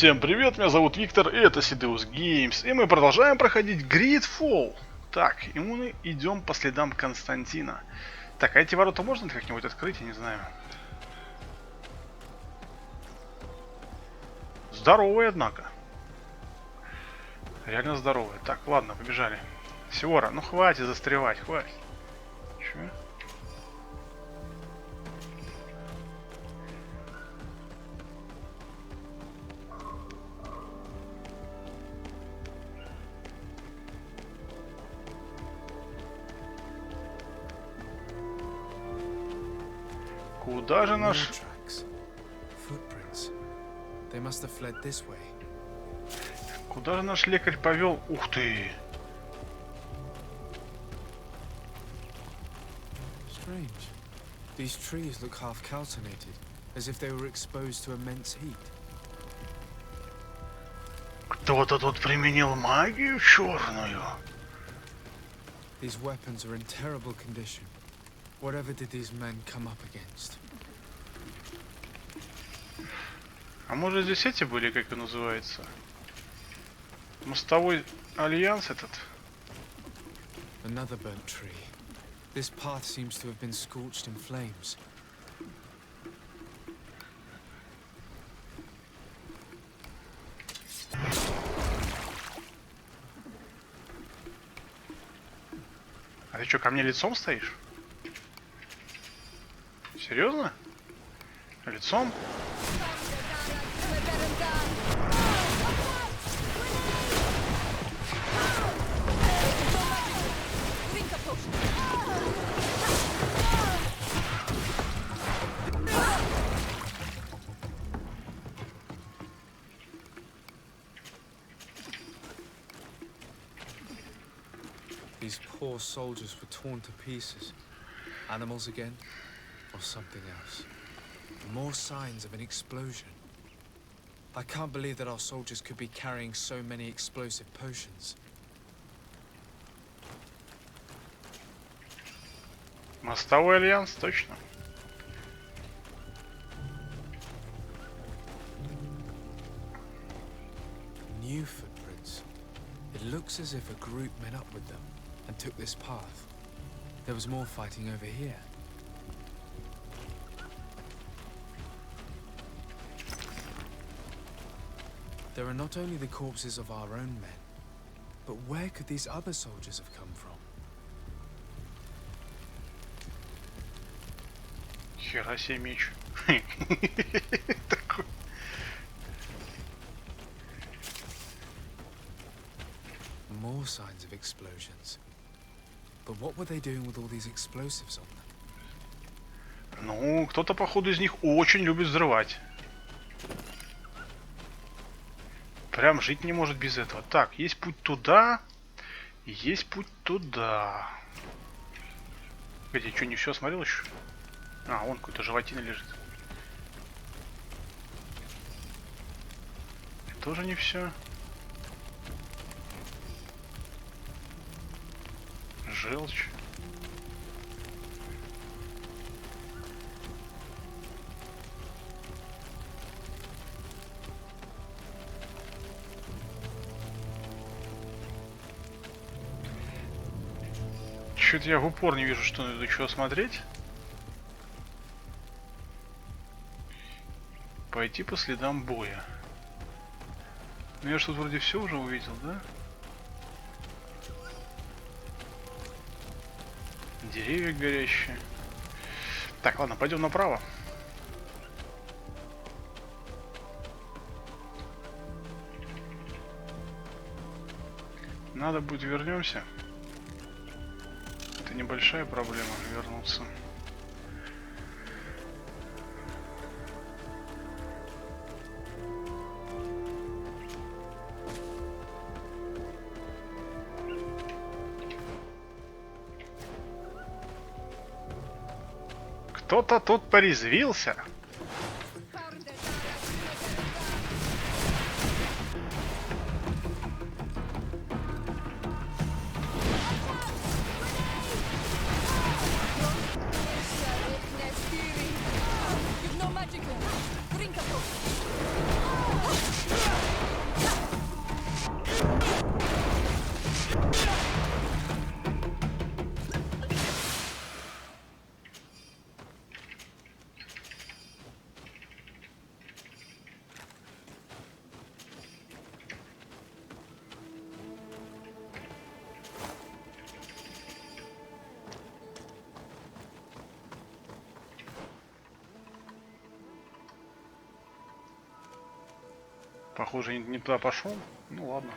Всем привет, меня зовут Виктор, и это Sedeus Games, и мы продолжаем проходить Greedfall. Так, и мы идем по следам Константина. Так, а эти ворота можно как-нибудь открыть, я не знаю. Здоровые, однако. Реально здоровые. Так, ладно, побежали. Севора, ну хватит застревать, хватит. Че? Куда же наш... Куда же наш лекарь повел? Ух ты! Strange. These trees look half calcinated, as if they were exposed to immense heat. Кто-то тут применил магию черную. These weapons are in terrible condition. Whatever did these men come up against? А может здесь эти были, как и называется? Мостовой альянс этот? Another burnt tree. This path seems to have been scorched in flames. А ты что, ко мне лицом стоишь? Серьезно? Лицом? These poor soldiers were torn to pieces. Animals again, or something else. More signs of an explosion. I can't believe that our soldiers could be carrying so many explosive potions. Мостовой альянс, точно. New footprints. It looks as if a group met up with them and took this path. There was more fighting over here. There are not only the corpses of our own men, but where could these other soldiers have come from? Хера себе меч. Такой. More signs of explosions. But what were they doing with all these explosives on them? Ну, кто-то, походу, из них очень любит взрывать. Прям жить не может без этого. Так, есть путь туда. Есть путь туда. Где, что, не все смотрел еще? А, вон какой-то животина лежит. Тоже не все. Желчь. Чё-то я в упор не вижу, что надо еще смотреть. Пойти по следам боя. Ну я ж тут вроде все уже увидел, да? Деревья горящие. Так, ладно, пойдем направо. Надо будет вернемся. Это небольшая проблема вернуться. Кто-то тут порезвился. Похоже, не туда пошел. Ну ладно.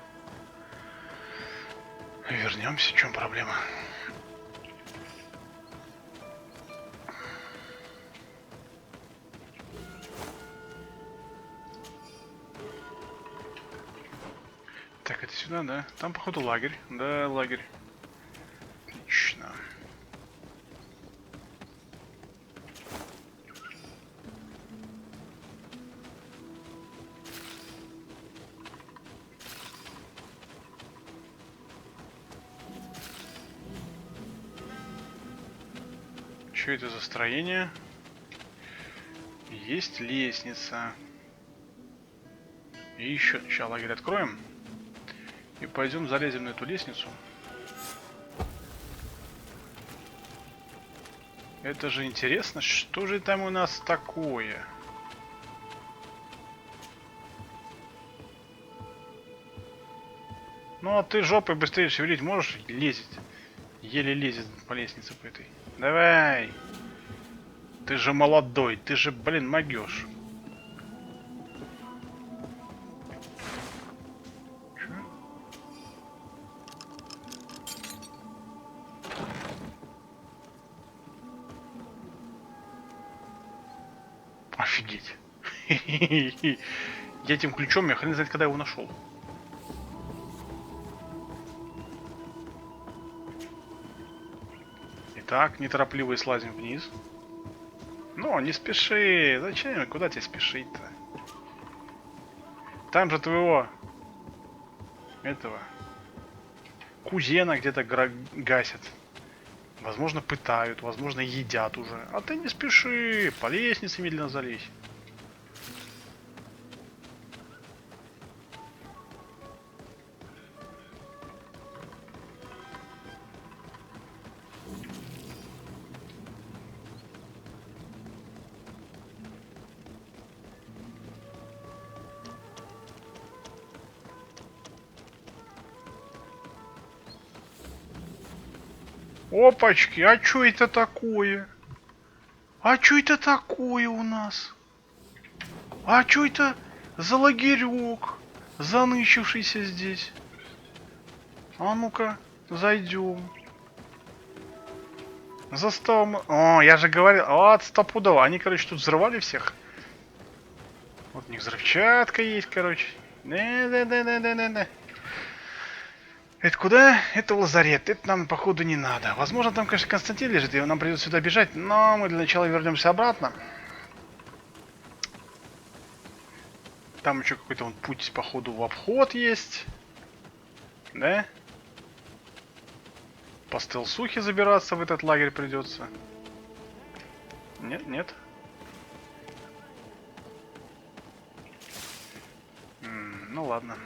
Вернемся, в чем проблема? Так, это сюда, да? Там, походу, лагерь. Да, лагерь. Отлично. Что это за строение? Есть лестница. И еще. Сейчас лагерь откроем. И пойдем залезем на эту лестницу. Это же интересно, что же там у нас такое? Ну а ты жопой быстрее шевелить можешь? Лезет. Еле лезет по лестнице по этой. Давай. Ты же молодой, ты же, блин, могешь. Офигеть. Я этим ключом, я хрен знает, когда его нашел. Итак, неторопливо слазим вниз. Ну, не спеши. Зачем? Куда тебе спешить-то? Там же твоего... этого... кузена где-то гасят. Возможно, пытают, возможно, едят уже. А ты не спеши. По лестнице медленно залезь. Опачки, а чё это такое? А чё это такое у нас? А чё это за лагерек, занычившийся здесь? А ну-ка, зайдем. Заставим... О, я же говорил, вот стопудово. Они, короче, тут взрывали всех. Вот у них взрывчатка есть, короче. Да-да-да-да-да-да. Это куда? Это в лазарет. Это нам, походу, не надо. Возможно, там, конечно, Константин лежит, и нам придется сюда бежать, но мы для начала вернемся обратно. Там еще какой-то вон путь, походу, в обход есть. Да? По стелсухе забираться в этот лагерь придется. Нет, нет. Ну ладно.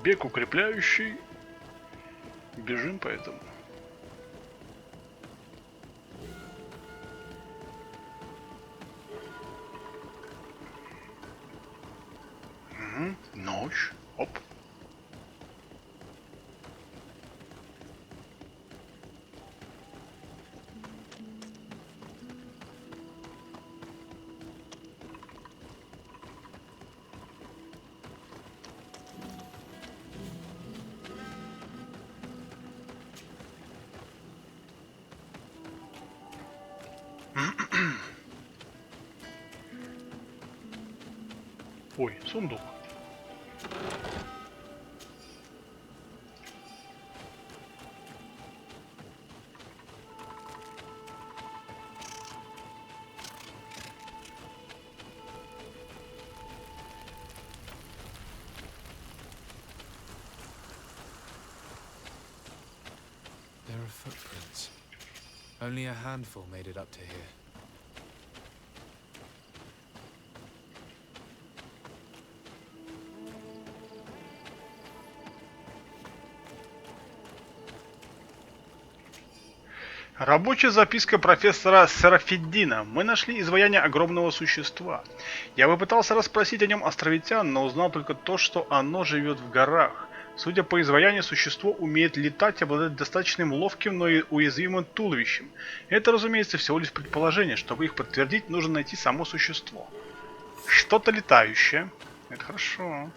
Бег укрепляющий. Бежим поэтому. Угу. Ночь. Оп. Ой, сундук. There are footprints. Only a handful made it up to here. Рабочая записка профессора Серафиддина. Мы нашли изваяние огромного существа. Я попытался расспросить о нем островитян, но узнал только то, что оно живет в горах. Судя по изваянию, существо умеет летать и обладает достаточным ловким, но и уязвимым туловищем. Это, разумеется, всего лишь предположение. Чтобы их подтвердить, нужно найти само существо. Что-то летающее. Это хорошо.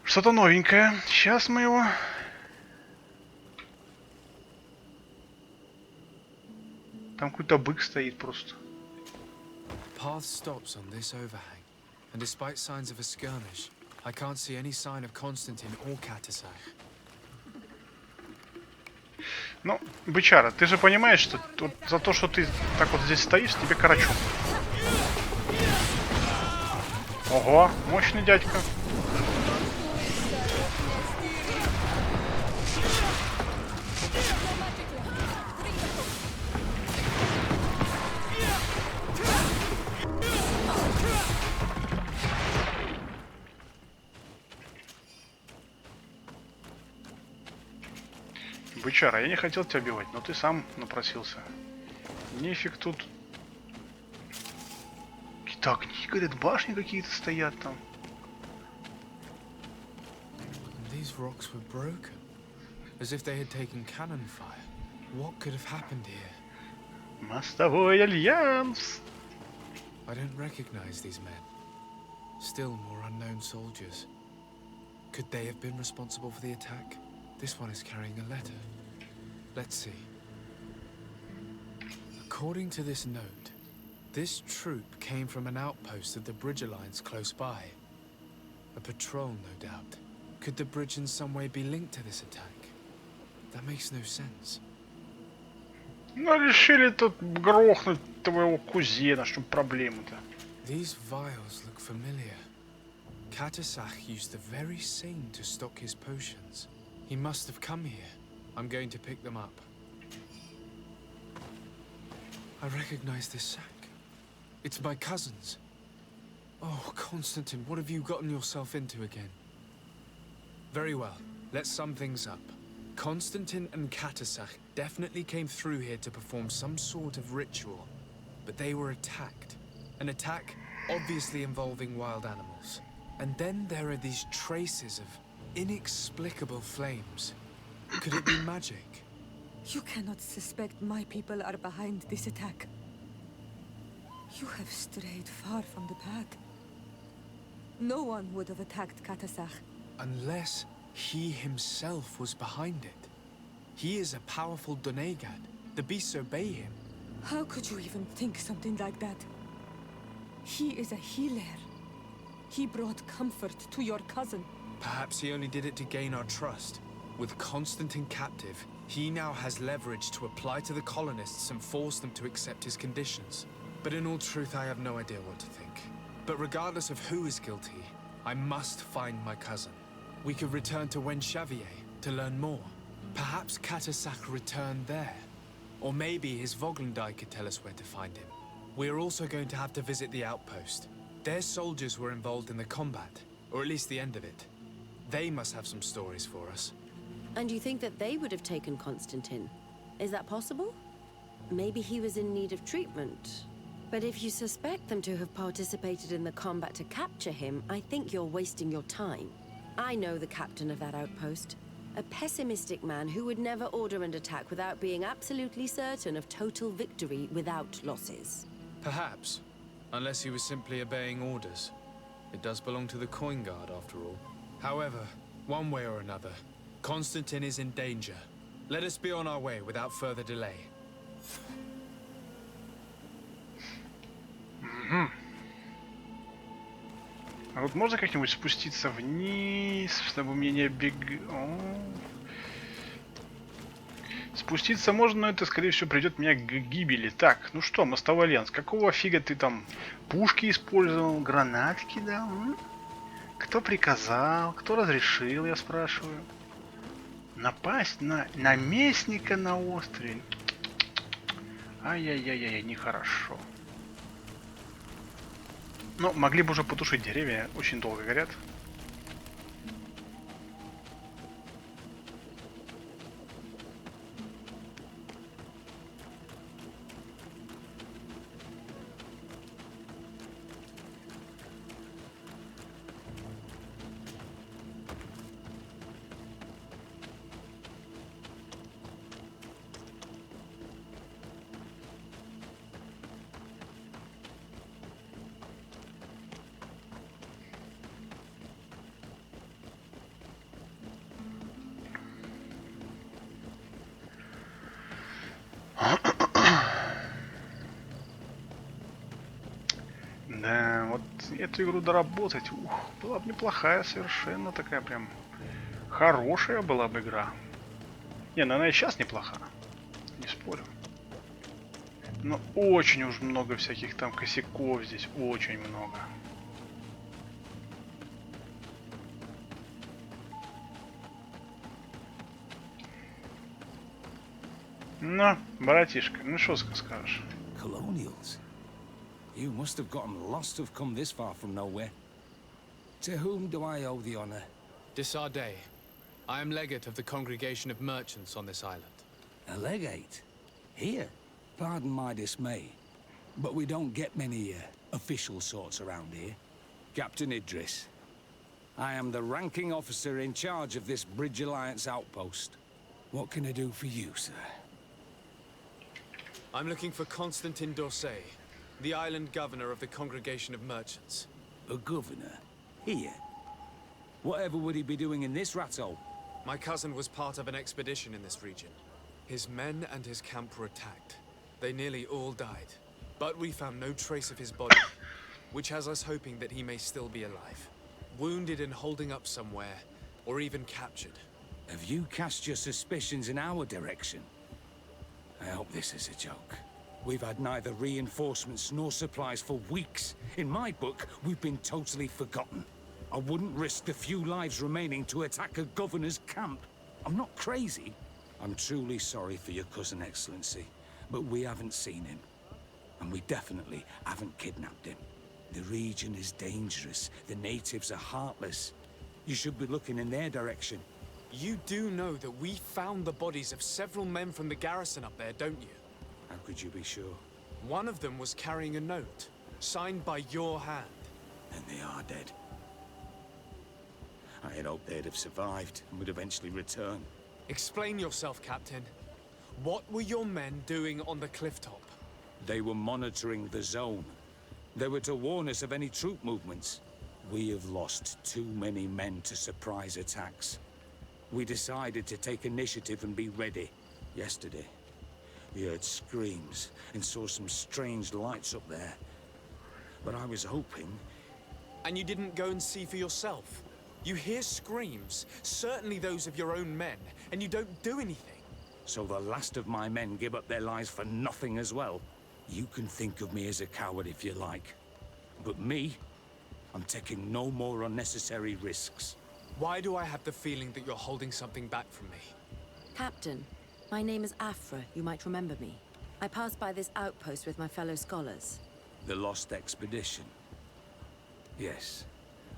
Что-то новенькое. Сейчас мы его... Там какой-то бык стоит просто. Path stops on this overhang, and despite signs of a skirmish, I can't see any sign of Constantine or Katasai. Ну, бычара, ты же понимаешь, что вот за то, что ты так вот здесь стоишь, тебе карачу. Ого, мощный дядька. Бычара, я не хотел тебя убивать, но ты сам напросился. Нефиг тут. Какие-то огни, говорят, башни какие-то стоят там. These rocks were broken, as if they had taken cannon fire. What could have happened here? Мостовой альянс. I don't recognize these men. Still more unknown soldiers. Could they have been responsible for the attack? This one is carrying a letter. Let's see. According to this note, this troop came from an outpost of the Bridge Alliance close by. A patrol, no doubt. Could the bridge in some way be linked to this attack? That makes no sense. Ну, решили тут грохнуть твоего кузена, что проблема-то. These vials look familiar. Katasach used the very same to stock his potions. He must have come here. I'm going to pick them up. I recognize this sack. It's my cousin's. Oh, Constantine, what have you gotten yourself into again? Very well. Let's sum things up. Constantine and Katasach definitely came through here to perform some sort of ritual. But they were attacked. An attack obviously involving wild animals. And then there are these traces of inexplicable flames. Could it be magic? You cannot suspect my people are behind this attack. You have strayed far from the path. No one would have attacked Katasach. Unless he himself was behind it. He is a powerful Donegad. The beasts obey him. How could you even think something like that? He is a healer. He brought comfort to your cousin. Perhaps he only did it to gain our trust. With Constantine captive, he now has leverage to apply to the colonists and force them to accept his conditions. But in all truth, I have no idea what to think. But regardless of who is guilty, I must find my cousin. We could return to Wen Xavier to learn more. Perhaps Katasach returned there. Or maybe his Voglendai could tell us where to find him. We're also going to have to visit the outpost. Their soldiers were involved in the combat, or at least the end of it. They must have some stories for us. And you think that they would have taken Constantine? Is that possible? Maybe he was in need of treatment. But if you suspect them to have participated in the combat to capture him, I think you're wasting your time. I know the captain of that outpost. A pessimistic man who would never order an attack without being absolutely certain of total victory without losses. Perhaps. Unless he was simply obeying orders. It does belong to the Coin Guard, after all. However, one way or another, Constantine is in danger. Let us be on our way without further delay. А вот можно как-нибудь спуститься вниз, чтобы мне не Спуститься можно, но это, скорее всего, придет меня к гибели. Так, ну что, мостовой альянс, какого фига ты там пушки использовал, гранаты кидал? Кто приказал, кто разрешил, я спрашиваю. Напасть на наместника на острове. Ай-яй-яй-яй, нехорошо. Но могли бы уже потушить деревья, очень долго горят. Да, вот эту игру доработать, была бы неплохая совершенно, такая прям хорошая была бы игра. Не, ну она и сейчас неплоха, не спорю. Но очень уж много всяких там косяков здесь, очень много. Ну, братишка, ну что скажешь? Colonials? You must have gotten lost to have come this far from nowhere. To whom do I owe the honor? Desardet. I am legate of the congregation of merchants on this island. A legate? Here? Pardon my dismay, but we don't get many official sorts around here. Captain Idris. I am the ranking officer in charge of this Bridge Alliance outpost. What can I do for you, sir? I'm looking for Constantin d'Orsay, the island governor of the congregation of merchants. A governor? Here? Whatever would he be doing in this rat hole? My cousin was part of an expedition in this region. His men and his camp were attacked. They nearly all died. But we found no trace of his body, which has us hoping that he may still be alive. Wounded and holding up somewhere, or even captured. Have you cast your suspicions in our direction? I hope this is a joke. We've had neither reinforcements nor supplies for weeks. In my book, we've been totally forgotten. I wouldn't risk the few lives remaining to attack a governor's camp. I'm not crazy. I'm truly sorry for your cousin, Excellency, but we haven't seen him. And we definitely haven't kidnapped him. The region is dangerous. The natives are heartless. You should be looking in their direction. You do know that we found the bodies of several men from the garrison up there, don't you? How could you be sure? One of them was carrying a note, signed by your hand. And they are dead. I had hoped they'd have survived and would eventually return. Explain yourself, Captain. What were your men doing on the clifftop? They were monitoring the zone. They were to warn us of any troop movements. We have lost too many men to surprise attacks. We decided to take initiative and be ready. Yesterday, we heard screams and saw some strange lights up there. But I was hoping... And you didn't go and see for yourself? You hear screams, certainly those of your own men, and you don't do anything. So the last of my men give up their lives for nothing as well? You can think of me as a coward if you like. But me, I'm taking no more unnecessary risks. Why do I have the feeling that you're holding something back from me? Captain, my name is Afra. You might remember me. I passed by this outpost with my fellow scholars. The Lost Expedition. Yes,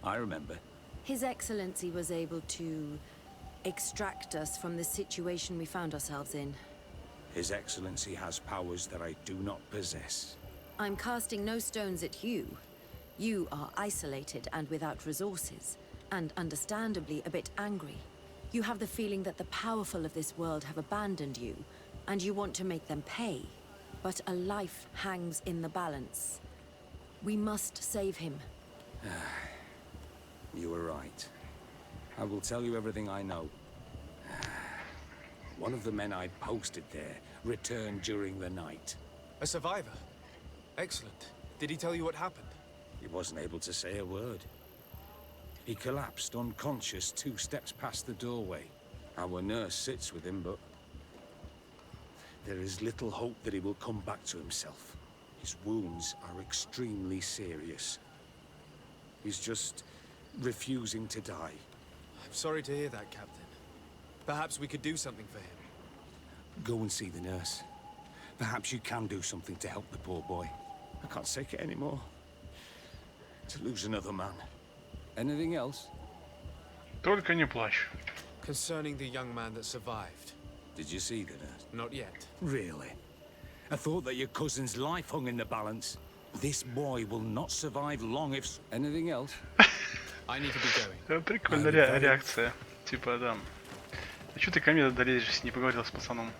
I remember. His Excellency was able to extract us from the situation we found ourselves in. His Excellency has powers that I do not possess. I'm casting no stones at you. You are isolated and without resources, and understandably a bit angry. You have the feeling that the powerful of this world have abandoned you, and you want to make them pay. But a life hangs in the balance. We must save him. You were right. I will tell you everything I know. One of the men I'd posted there returned during the night. A survivor? Excellent. Did he tell you what happened? He wasn't able to say a word. He collapsed unconscious 2 steps past the doorway. Our nurse sits with him, but there is little hope that he will come back to himself. His wounds are extremely serious. He's just refusing to die. I'm sorry to hear that, Captain. Perhaps we could do something for him. Go and see the nurse. Perhaps you can do something to help the poor boy. I can't take it anymore. To lose another man. Anything else? Только не плачь. Concerning the young man that survived. Did you see the nurse? Not yet. Really? I thought that your cousin's life hung in the balance. This boy will not survive long if... Anything else? I need to be going. Прикольная реакция. Типа, да. А чё ты ко мне долезешь, не поговорил с пацаном?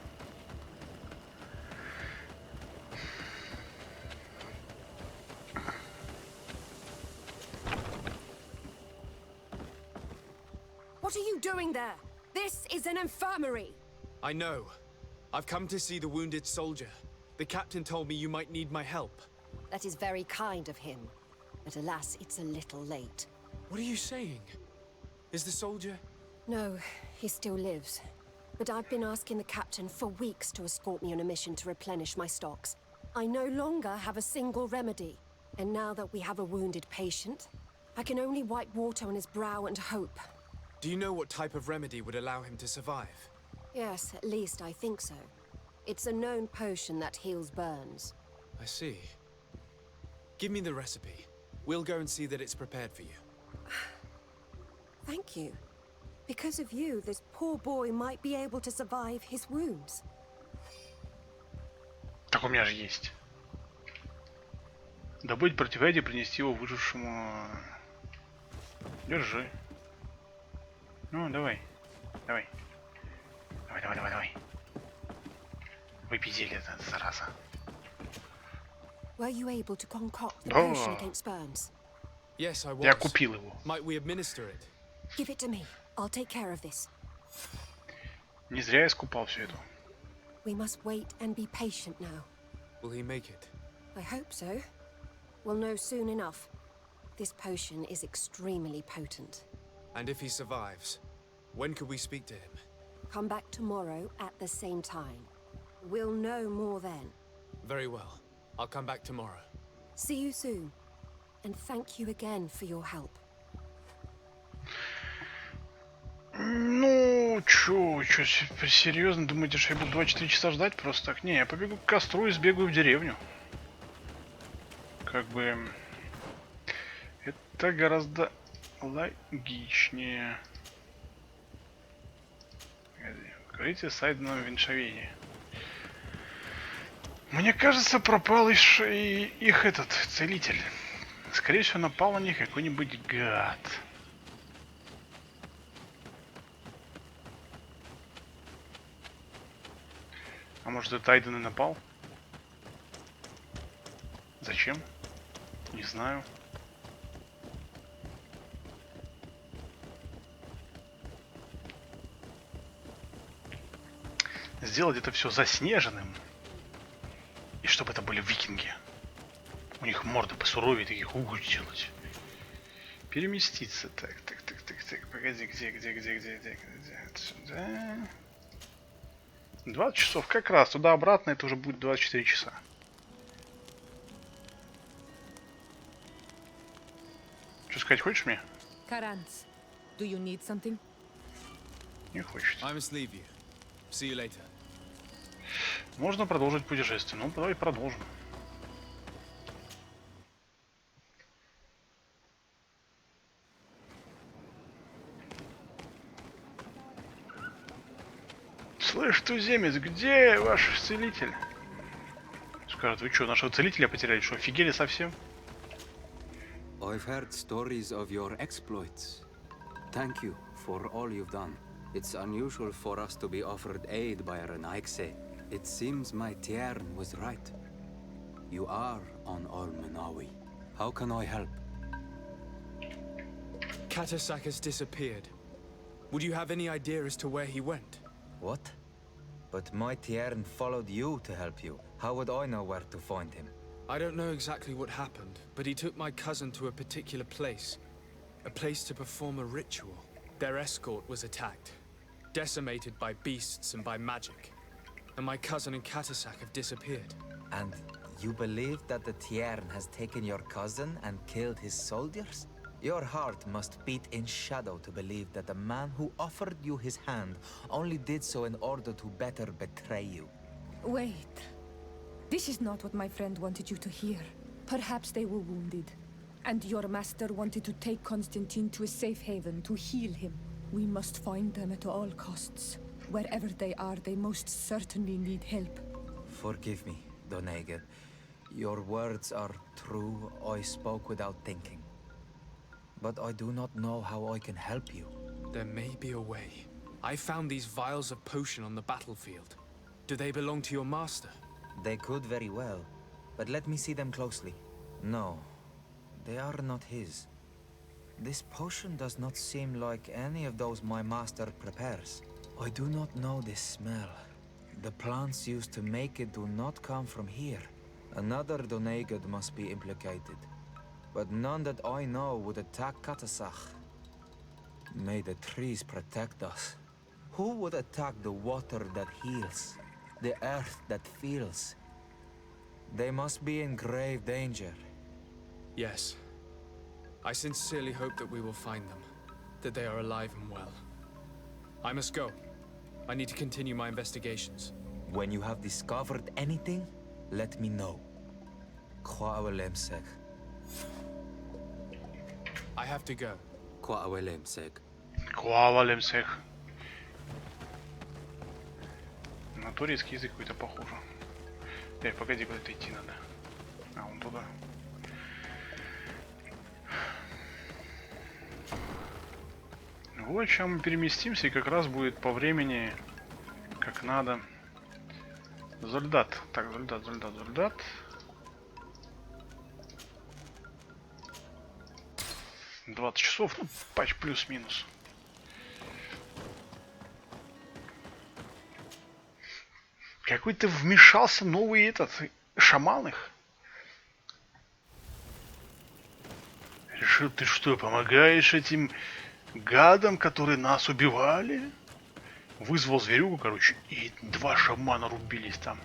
What are you doing there? This is an infirmary. I know. I've come to see the wounded soldier. The captain told me you might need my help. That is very kind of him. But alas, it's a little late. What are you saying? Is the soldier... No, he still lives. But I've been asking the captain for weeks to escort me on a mission to replenish my stocks. I no longer have a single remedy. And now that we have a wounded patient, I can only wipe water on his brow and hope. Do you know what type of remedy would allow him to survive? Yes, at least I think so. It's a known potion that heals burns. I see. Give me the recipe. We'll go and see that it's prepared for you. Thank you. Because of you, this poor boy might be able to survive his wounds. Так у меня же есть. Добыть противоядие, принести его выжившему. Держи. Ну, давай. Давай. Давай. Выпей зелье, зараза. Were you able to concoct the Oh. potion against burns? Yes, I was. Я купил его. Might we administer it? Give it to me. I'll take care of this. Не зря я скупал все это. We must wait and be patient now. Will he make it? I hope so. We'll know soon enough. This potion is extremely potent. And if he survives, when could we speak to him? Come back tomorrow at the same time. We'll know more then. Very well. I'll come back tomorrow. See you soon. And thank you again for your help. Ну, чё, серьезно, думаете, что я буду 24 часа ждать просто так? Не, я побегу к костру и сбегаю в деревню. Как бы... Это гораздо логичнее. Покажите сайт на веншавение. Мне кажется, пропал их этот целитель. Скорее всего, напал на них какой-нибудь гад. А может, это Айден и напал? Зачем? Не знаю. Сделать это все заснеженным. И чтобы это были викинги. У них морды посуровее, таких угол делать. Переместиться. Так. Погоди, где? Сюда. 20 часов как раз. Туда-обратно это уже будет 24 часа. Что сказать хочешь мне? Karanz, do you need something? Не хочет. I must leave you. See you later. Можно продолжить путешествие. Ну, давай продолжим. Слышь, туземец, где ваш целитель? Скажет, вы что, нашего целителя потеряли? Что, офигели совсем? I've heard stories of your exploits. Thank you for all you've done. It's unusual for us to be offered aid by a Renaigse. It seems my Tiern was right. You are on Olmenawi. How can I help? Katasak has disappeared. Would you have any idea as to where he went? What? But my Tiern followed you to help you. How would I know where to find him? I don't know exactly what happened, but he took my cousin to a particular place. A place to perform a ritual. Their escort was attacked. Decimated by beasts and by magic. And my cousin and Katasak have disappeared. And you believe that the Tiern has taken your cousin and killed his soldiers? Your heart must beat in shadow to believe that the man who offered you his hand only did so in order to better betray you. Wait. This is not what my friend wanted you to hear. Perhaps they were wounded, and your master wanted to take Constantine to a safe haven to heal him. We must find them at all costs. Wherever they are, they most certainly need help. Forgive me, Donegal. Your words are true. I spoke without thinking. But I do not know how I can help you. There may be a way. I found these vials of potion on the battlefield. Do they belong to your master? They could very well, but let me see them closely. No, they are not his. This potion does not seem like any of those my master prepares. I do not know this smell. The plants used to make it do not come from here. Another Donegad must be implicated. But none that I know would attack Katasach. May the trees protect us. Who would attack the water that heals? The earth that feels? They must be in grave danger. Yes. I sincerely hope that we will find them. That they are alive and well. I must go. I need to continue my investigations. When you have discovered anything, let me know. I have to go. Куавалем всех. На турецкий язык какой-то похоже. Погоди, куда-то идти надо. А, вон туда. Вот сейчас мы переместимся, и как раз будет по времени, как надо. Зольдат. Так, Зольдат. $20 часов, ну, патч плюс-минус. Какой-то вмешался новый этот шаман их. Решил, ты что, помогаешь этим гадам, которые нас убивали? Вызвал зверюгу, короче, и 2 шамана рубились там.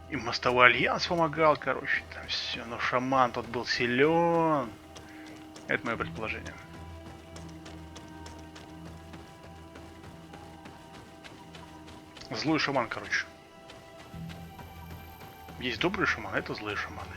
И мостовой альянс помогал, короче, там все. Но шаман тот был силен. Это мое предположение. Злой шаман, короче. Есть добрые шаманы, это злые шаманы.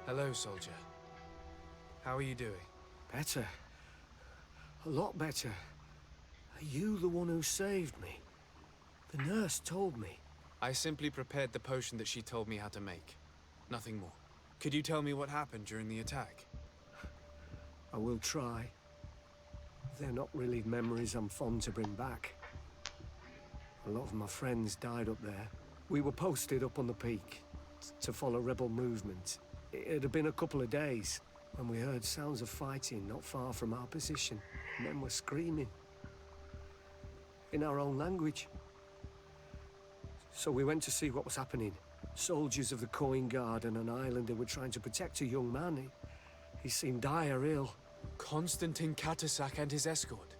Hello, soldier. How are you doing? Better. A lot better. Are you the one who saved me? The nurse told me. I simply prepared the potion that she told me how to make. Nothing more. Could you tell me what happened during the attack? I will try. They're not really memories I'm fond to bring back. A lot of my friends died up there. We were posted up on the peak to follow rebel movement. It had been a couple of days when we heard sounds of fighting not far from our position. Men were screaming in our own language. So we went to see what was happening. Soldiers of the Coin Guard and an islander were trying to protect a young man. He seemed dire ill. Konstantin Katasak and his escort.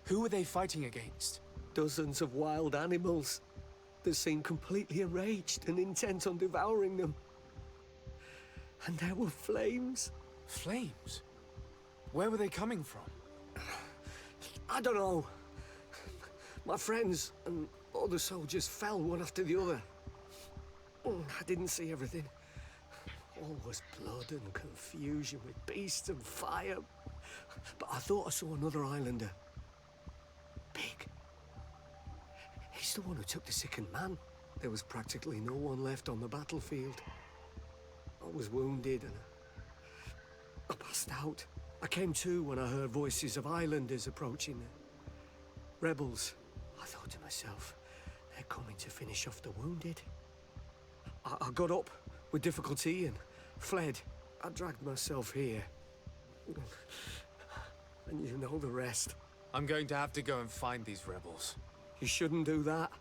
Who were they fighting against? Dozens of wild animals. They seemed completely enraged and intent on devouring them. And there were flames. Flames? Where were they coming from? I don't know. My friends and other soldiers fell one after the other. I didn't see everything. All was blood and confusion with beasts and fire. But I thought I saw another islander. Big. He's the one who took the sickened man. There was practically no one left on the battlefield. I was wounded and I passed out. I came to when I heard voices of islanders approaching. Rebels. I thought to myself, they're coming to finish off the wounded. I got up with difficulty and fled. I dragged myself here. And you know the rest. I'm going to have to go and find these rebels. You shouldn't do that.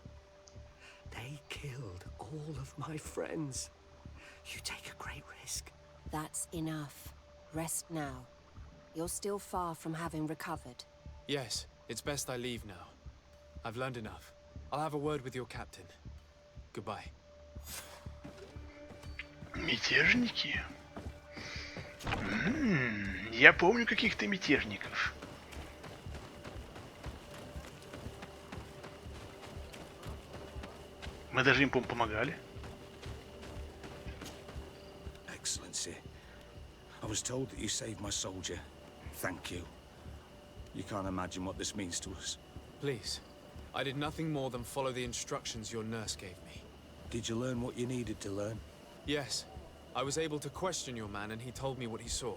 They killed all of my friends. You take a great risk. That's enough. Rest now. You're still far from having recovered. Yes, it's best I leave now. I've learned enough. I'll have a word with your captain. Goodbye. Мятежники? Я помню каких-то мятежников. Мы даже им, по-моему, помогали. Excellency, I was told that you saved my soldier. Thank you. You can't imagine what this means to us. Please. I did nothing more than follow the instructions your nurse gave me. Did you learn what you needed to learn? Yes. I was able to question your man and he told me what he saw.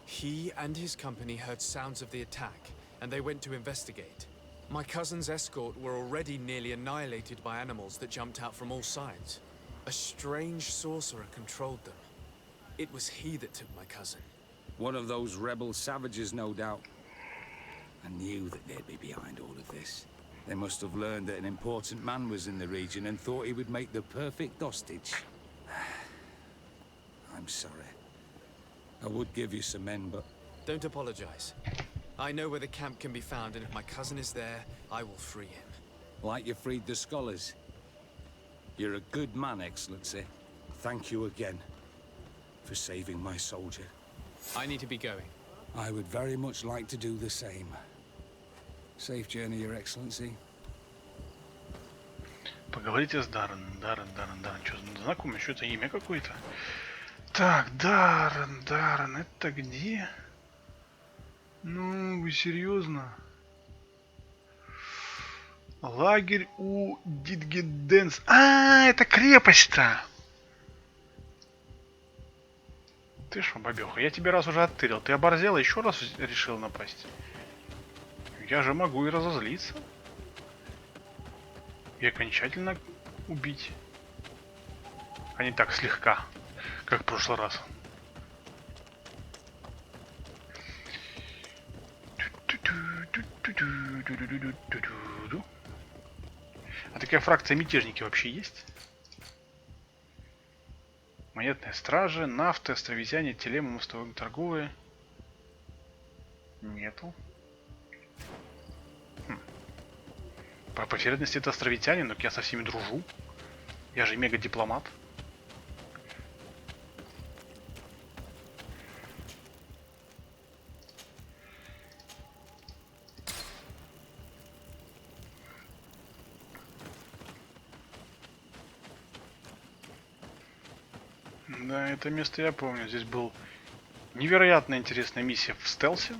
He and his company heard sounds of the attack and they went to investigate. My cousin's escort were already nearly annihilated by animals that jumped out from all sides. A strange sorcerer controlled them. It was he that took my cousin. One of those rebel savages, no doubt. I knew that they'd be behind all of this. They must have learned that an important man was in the region and thought he would make the perfect hostage. I'm sorry. I would give you some men, but... Don't apologize. I know where the camp can be found, and if my cousin is there, I will free him. Like you freed the scholars. You're a good man, Excellency. Thank you again for saving my soldier. I need to be going. I would very much like to do the same. Safe journey, Your Excellency. Поговорите с Дарреном. Даррен. Что, знакомый? Что это имя какое-то? Так, Даррен. Это где? Ну, вы серьезно? Лагерь у Дитгеденс. А, это крепость-то! Ты шо, бабёха, я тебе раз уже оттырил. Ты оборзела, еще раз решил напасть? Я же могу и разозлиться. И окончательно убить. А не так слегка, как в прошлый раз. А такая фракция мятежники вообще есть? Монетные стражи, нафты, островитяне, телемы, мостовые торговые. Нету. По вероятности это островитяне, но я со всеми дружу. Я же мега-дипломат. Да, это место я помню. Здесь был невероятно интересная миссия в стелсе.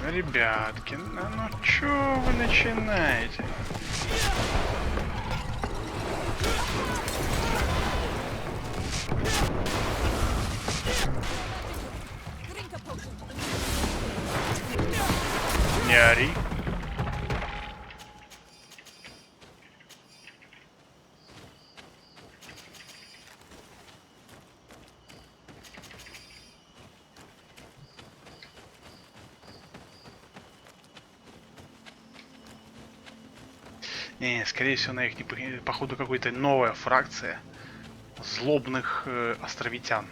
Ребятки, ну чё вы начинаете? Не ори. Не, скорее всего, на их походу какая-то новая фракция злобных островитян.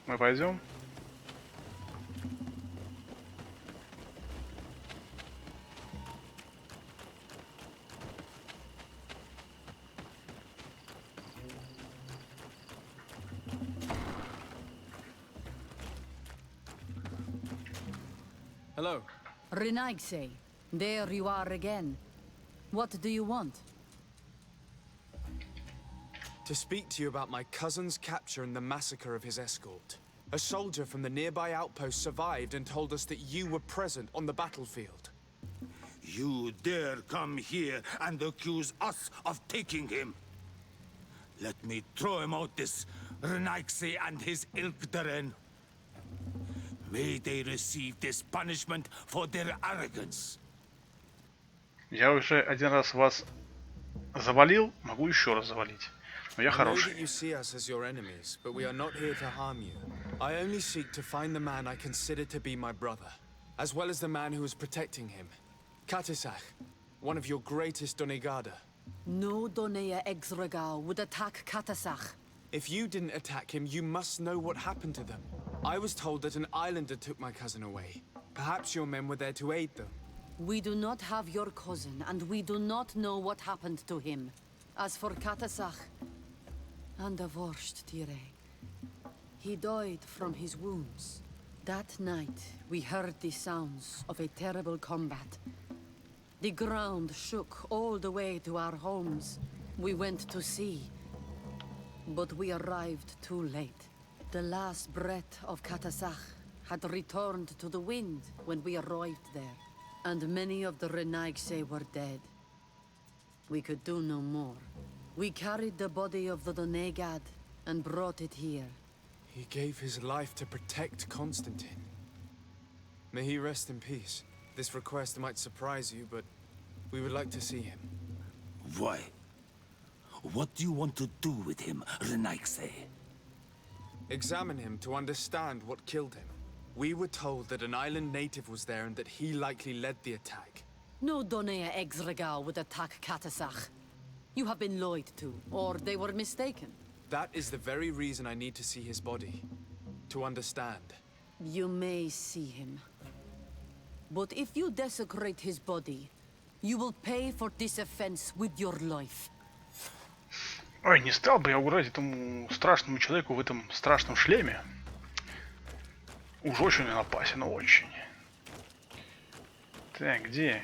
Мы пойдем. Hello. Renaigse, there you are again. What do you want? To speak to you about my cousin's capture and the massacre of his escort. A soldier from the nearby outpost survived and told us that you were present on the battlefield. You dare come here and accuse us of taking him? Let me throw him out this Renaigse and his Ilkdaren. May they receive this punishment for their arrogance. Я уже один раз вас завалил, могу еще раз завалить. Но я хороший. I know that you see us as your enemies, but we are not here to harm you. I only seek to find the man I consider to be my brother, as well as the man who is protecting him. Katisach, one of your greatest Donegada. No Donea Exregal would attack Katasach. If you didn't attack him, you must know what happened to them. I was told that an islander took my cousin away. Perhaps your men were there to aid them. We do not have your cousin, and we do not know what happened to him. As for Katasach, and the Vorst Tire, he died from his wounds. That night, we heard the sounds of a terrible combat. The ground shook all the way to our homes. We went to see, but we arrived too late. The last breath of Katasach had returned to the wind when we arrived there. And many of the Renaigse were dead. We could do no more. We carried the body of the Donegad and brought it here. He gave his life to protect Constantine. May he rest in peace. This request might surprise you, but we would like to see him. Why? What do you want to do with him, Renaigse? Examine him to understand what killed him. We were told that an island native was there and that he likely led the attack. No Donea Exregal would attack Katasach. You have been lied to, or they were mistaken. That is the very reason I need to see his body. To understand. You may see him. But if you desecrate his body, you will pay for this offense with your life. Ой, не стал бы я угрожать этому страшному человеку в этом страшном шлеме. Уж очень он опасен, очень. Так, где?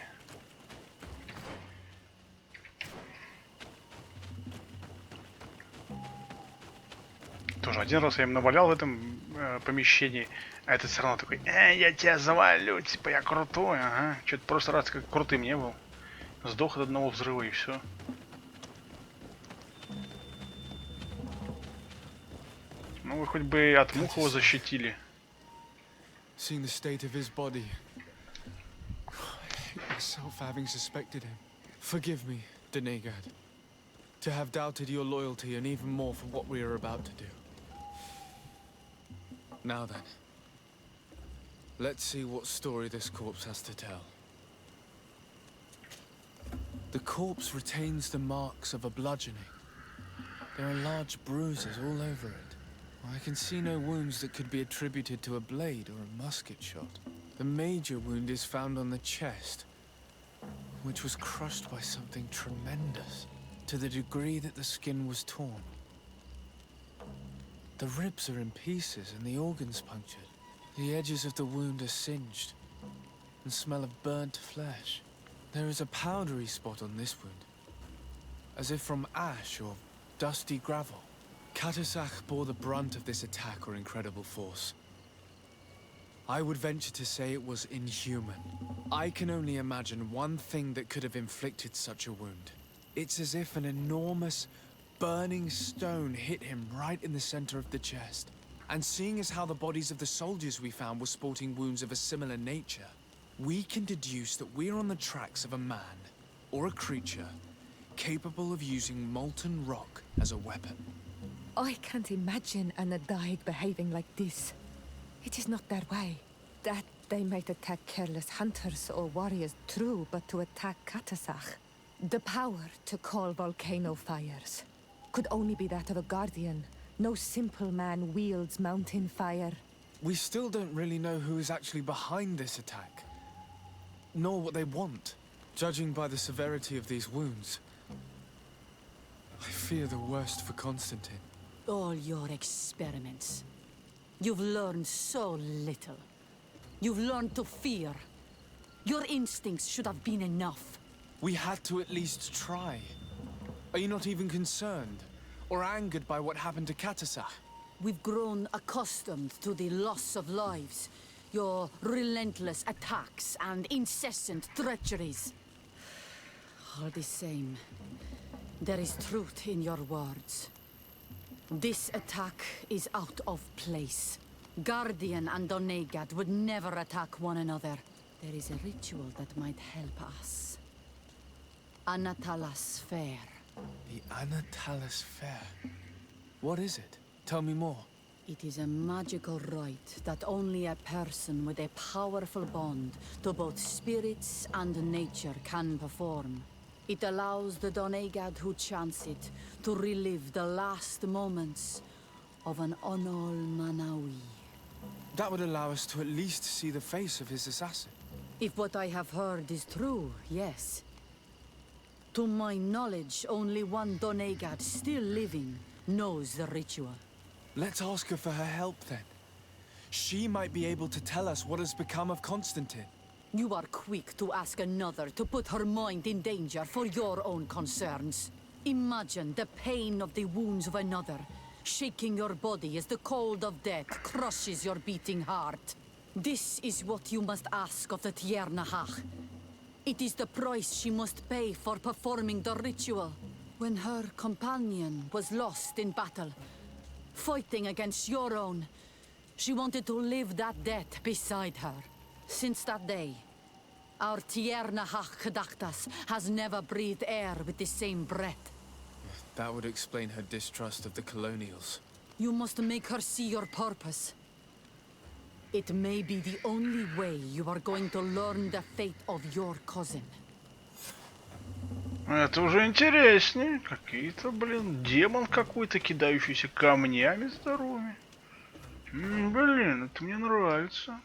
Тоже один раз я им навалял в этом помещении, а этот все равно такой: я тебя завалю, типа я крутой, ага. Что-то в прошлый раз как крутым не был. Сдох от одного взрыва и все. Ну вы хоть бы от мух его защитили. Seeing the state of his body, I hate myself for having suspected him. Forgive me, Donegad, to have doubted your loyalty and even more for what we are about to do. Now then, let's see what story this corpse has to tell. The corpse retains the marks of a bludgeoning. There are large bruises all over it. I can see no wounds that could be attributed to a blade or a musket shot. The major wound is found on the chest, which was crushed by something tremendous, to the degree that the skin was torn. The ribs are in pieces and the organs punctured. The edges of the wound are singed and smell of burnt flesh. There is a powdery spot on this wound, as if from ash or dusty gravel. Katasach bore the brunt of this attack or incredible force. I would venture to say it was inhuman. I can only imagine one thing that could have inflicted such a wound. It's as if an enormous, burning stone hit him right in the center of the chest. And seeing as how the bodies of the soldiers we found were sporting wounds of a similar nature, we can deduce that we're on the tracks of a man, or a creature, capable of using molten rock as a weapon. I can't imagine an Adaig behaving like this. It is not their way. That they might attack careless hunters or warriors, true, but to attack Katasach, the power to call volcano fires, could only be that of a guardian. No simple man wields mountain fire. We still don't really know who is actually behind this attack, nor what they want. Judging by the severity of these wounds, I fear the worst for Constantine. All your experiments. You've learned so little. You've learned to fear. Your instincts should have been enough. We had to at least try. Are you not even concerned or angered by what happened to Katasach? We've grown accustomed to the loss of lives, your relentless attacks and incessant treacheries. All the same, there is truth in your words. This attack is out of place. Guardian and Donegad would never attack one another. There is a ritual that might help us. Anatalas Fair. The Anatalas Fair. What is it? Tell me more. It is a magical rite that only a person with a powerful bond to both spirits and nature can perform. It allows the Donegad who chants it to relive the last moments of an Onol Manawi. That would allow us to at least see the face of his assassin. If what I have heard is true, yes. To my knowledge, only one Donegad still living knows the ritual. Let's ask her for her help then. She might be able to tell us what has become of Constantine. You are quick to ask another to put her mind in danger for your own concerns. Imagine the pain of the wounds of another, shaking your body as the cold of death crushes your beating heart. This is what you must ask of the Tiernahach. It is the price she must pay for performing the ritual. When her companion was lost in battle, fighting against your own, she wanted to live that death beside her. Since that day, our Tierna Hach has never breathed air with the same breath. That would explain her distrust of the colonials. You must make her see your purpose. It may be the only way you are going to learn the fate of your cousin. Это уже интереснее. Какие-то, блин, демон какой-то, кидающийся камнями здоровыми. Блин, это мне нравится.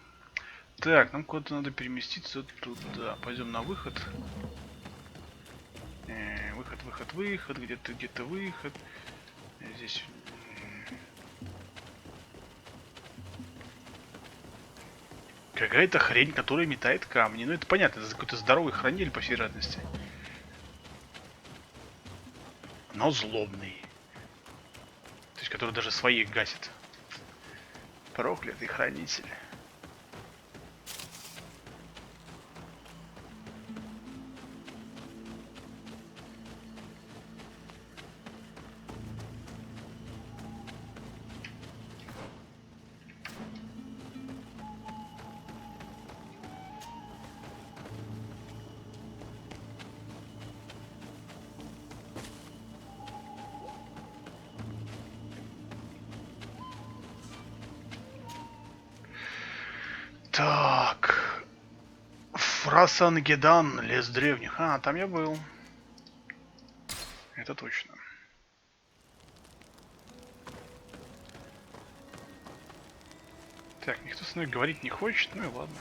Так, нам куда-то надо переместиться туда. Пойдем на выход. Выход. Где-то выход. Здесь... Какая-то хрень, которая метает камни. Ну это понятно, это какой-то здоровый хранитель, по всей вероятности. Но злобный. То есть, который даже своих гасит. Проклятый хранитель. Так. Фрасангедан, лес древних. А, там я был. Это точно. Так, никто со мной говорить не хочет, ну и ладно.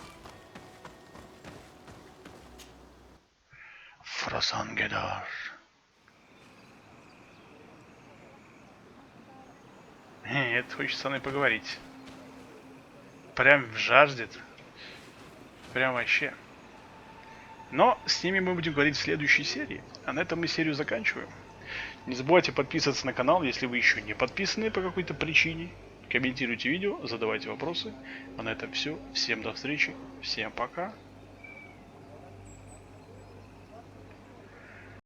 Фрасангедан. Нет, хочет со мной поговорить. Прям жаждет. Прям вообще. Но с ними мы будем говорить в следующей серии. А на этом мы серию заканчиваем. Не забывайте подписываться на канал, если вы еще не подписаны по какой-то причине. Комментируйте видео, задавайте вопросы. А на этом все. Всем до встречи. Всем пока.